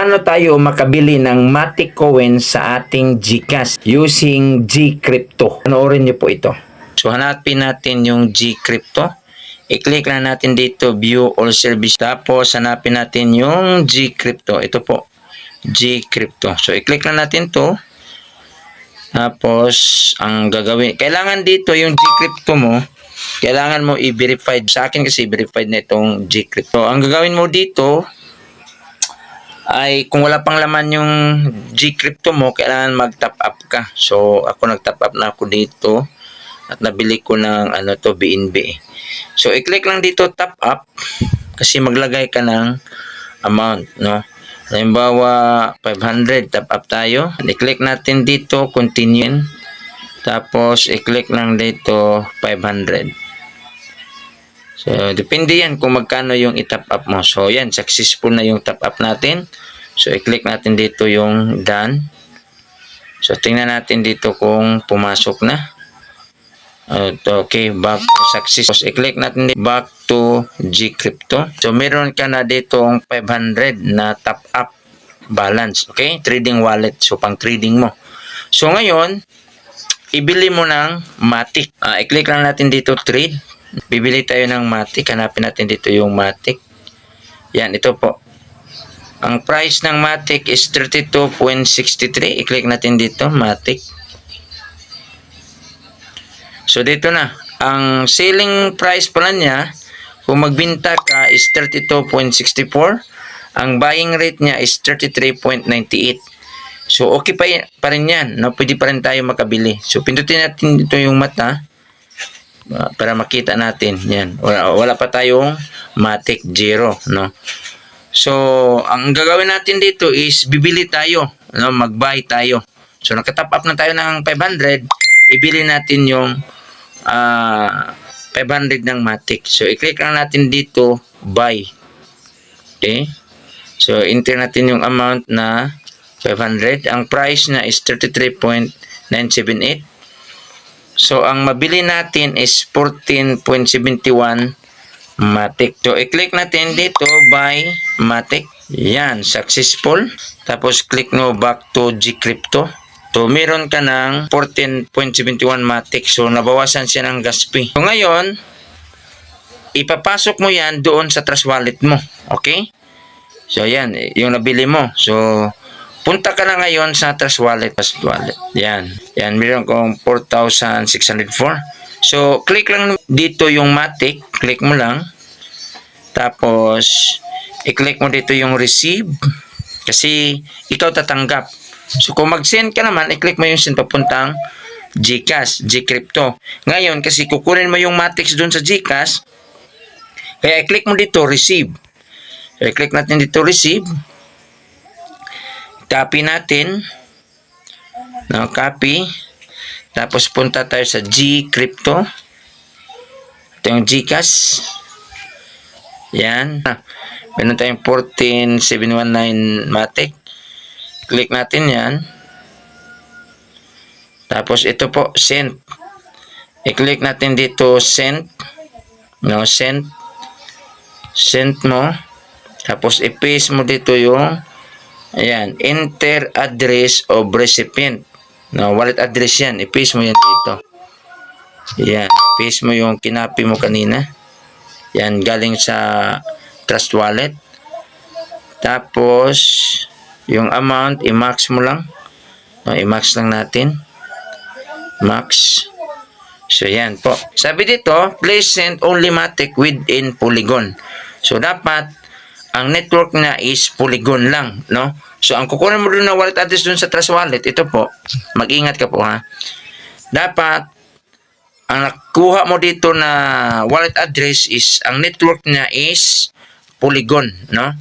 paano tayo makabili ng Matic Coin sa ating GCash using Gcrypto? Panoorin niyo po ito. So hanapin natin yung Gcrypto. I-click lang natin dito, view all service. Tapos hanapin natin yung Gcrypto. Ito po, Gcrypto. So i-click lang natin to. Tapos ang gagawin, kailangan dito yung Gcrypto mo, kailangan mo i-verified. Sa akin kasi verified na itong Gcrypto. Ang gagawin mo dito ay kung wala pang laman yung Gcrypto mo, kailangan mag-top up ka. So ako nag-top up na ako dito at nabili ko ng BNB. So i-click lang dito top up kasi maglagay ka ng amount, no? Halimbawa 500, top up tayo. I-click natin dito continue. Tapos i-click lang dito 500. So, depende yan kung magkano yung i-top up mo. So, yan, successful na yung top up natin. So, i-click natin dito yung done. So, tingnan natin dito kung pumasok na. Okay, back to success. So, i-click natin dito, back to Gcrypto. So, meron ka na ditong 500 na top up balance. Okay, trading wallet. So, pang trading mo. So, ngayon, ibili mo ng Matic. I-click lang natin dito trade. Bibili tayo ng Matic. Hanapin natin dito yung Matic. Yan, ito po. Ang price ng Matic is 32.63. I-click natin dito, Matic. So, dito na. Ang selling price pala niya, kung magbinta ka, is 32.64. Ang buying rate niya is 33.98. So, okay pa rin yan. No? Pwede pa rin tayo makabili. So, pindutin natin dito yung mata para makita natin. Yan. Wala pa tayong Matic 0. No? So, ang gagawin natin dito is bibili tayo. No? Mag-buy tayo. So, nakatap up na tayo ng 500. Ibili natin yung 500 ng Matic. So, i-click lang natin dito buy. Okay? So, enter natin yung amount na 500. Ang price na is 33.978. So, ang mabili natin is 14.71 Matic. So, i-click natin dito, buy Matic. Yan, successful. Tapos, click mo back to Gcrypto. So, meron ka ng 14.71 Matic. So, nabawasan siya ng gas fee. So, ngayon, ipapasok mo yan doon sa Trust Wallet mo. Okay? So, yan, yung nabili mo. So, punta ka na ngayon sa Trust Wallet. Yan. Yan, meron kong 4,604. So, click lang dito yung Matic. Click mo lang. Tapos, i-click mo dito yung receive. Kasi, ikaw tatanggap. So, kung mag-send ka naman, i-click mo yung send papuntang GCash, Gcrypto. Ngayon, kasi kukunin mo yung Matic doon sa GCash, kaya i-click mo dito, receive. So, i-click natin dito, receive. Copy natin. No, copy. Tapos punta tayo sa Gcrypto. Ito yung GCash. Yan. Meron tayong 14719 Matic. Click natin yan. Tapos ito po, send. I-click natin dito, send. No, send. Send mo. Tapos i-paste mo dito yung ayan, enter address of recipient. No, wallet address yan. I-paste mo yan dito. Yan, paste mo yung kinapi mo kanina. Yan, galing sa Trust Wallet. Tapos, yung amount, i-max mo lang. No, i-max lang natin. Max. So, yan po. Sabi dito, please send only Matic within Polygon. So, dapat ang network na is Polygon lang, no? So, ang kukunin mo doon na wallet address doon sa Trust Wallet, ito po, mag-ingat ka po, ha? Dapat, ang nakuha mo dito na wallet address is, ang network niya is Polygon, no?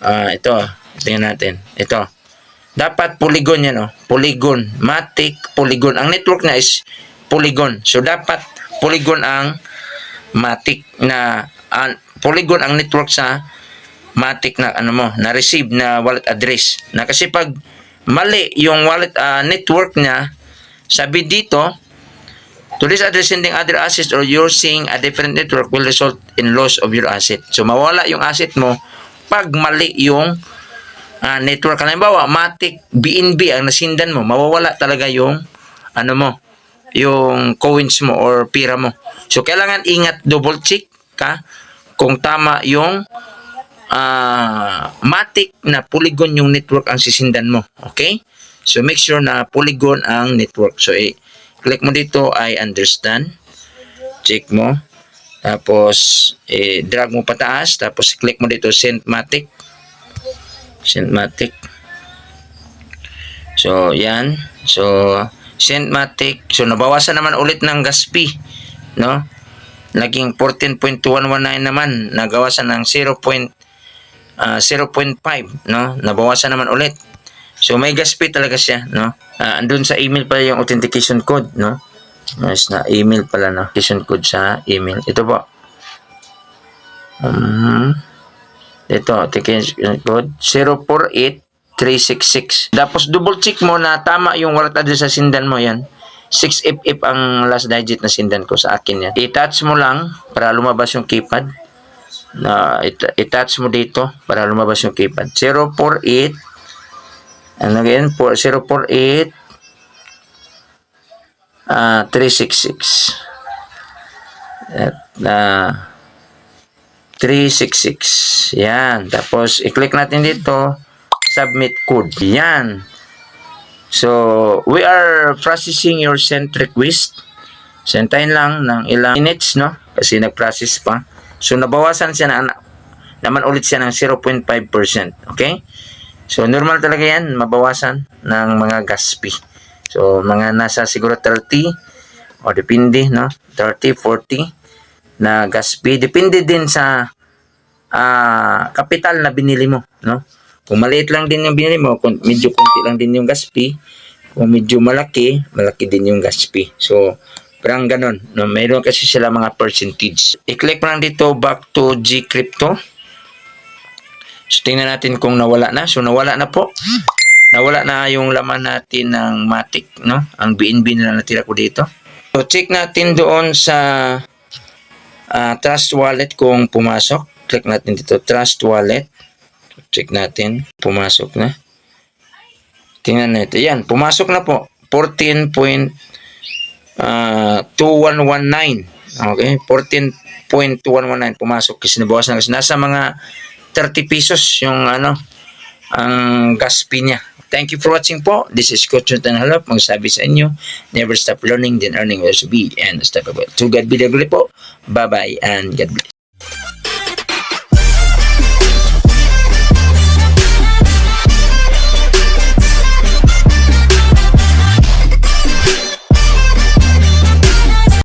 Ito, tingnan natin. Ito. Dapat Polygon yan, no? Polygon. Matic, Polygon. Ang network niya is Polygon. So, dapat Polygon ang Matic na, Polygon ang network sa Matic na na receive na wallet address. Na kasi pag mali yung wallet network niya, sabi dito, to this address sending other assets or using a different network will result in loss of your asset. So mawala yung asset mo pag mali yung network. Halimbawa, Matic, BNB ang nasindan mo, mawawala talaga yung ano mo, yung coins mo or pira mo. So, kailangan ingat, double check ka kung tama yung Matic na Polygon yung network ang sisindan mo. Okay? So, make sure na Polygon ang network. So, click mo dito ay understand. Check mo. Tapos, drag mo pataas. Tapos, click mo dito send Matic. Send Matic. So, yan. So, send Matic. So, nabawasan naman ulit ng gas fee. No? Naging 14.119 naman. Nagawasan ng 0.5. No? Nabawasan naman ulit. So, may gas fee talaga siya. No? Andun sa email pala yung authentication code. No? Mas na email pala. No? Authentication code sa email. Ito po. Ito, authentication code 048366. Tapos double check mo na tama yung wallet address sa sindan mo yan. 6FF ang last digit na sindan ko sa akin yan. I-touch mo lang para lumabas yung keypad. I-touch mo dito para lumabas yung keypad. 048 ano again? 048 366. At 366. Yan. Tapos, i-click natin dito, submit code. Yan. So, we are processing your send request. Sentayin lang ng ilang minutes, no? Kasi nag-process pa. So, nabawasan siya naman ulit siya ng 0.5%. Okay? So, normal talaga yan, mabawasan ng mga gas fee. So, mga nasa siguro 30 o depende, no? 30, 40 na gas fee. Depende din sa kapital na binili mo, no? Kung maliit lang din yung binili mo, kung medyo konti lang din yung gas fee, kung medyo malaki, malaki din yung gas fee. So, parang ganun, no? Mayroon kasi sila mga percentage. I-click mo lang dito back to Gcrypto. So, tingnan natin kung nawala na. So, nawala na po. Nawala na yung laman natin ng Matic, no? Ang BNB na natira ko dito. So, check natin doon sa Trust Wallet kung pumasok. Click natin dito, Trust Wallet. Check natin, pumasok na. Tingnan natin. Yan, pumasok na po. 14.2119. Okay, 14.2119 pumasok kasi nabawas na kasi nasa mga 30 pesos yung ang gas fee niya. Thank you for watching po. This is Coach Jonathan Halop. Magsabi sa inyo, never stop learning, then earning will be and unstoppable. To God be the glory po. Bye-bye and God bless.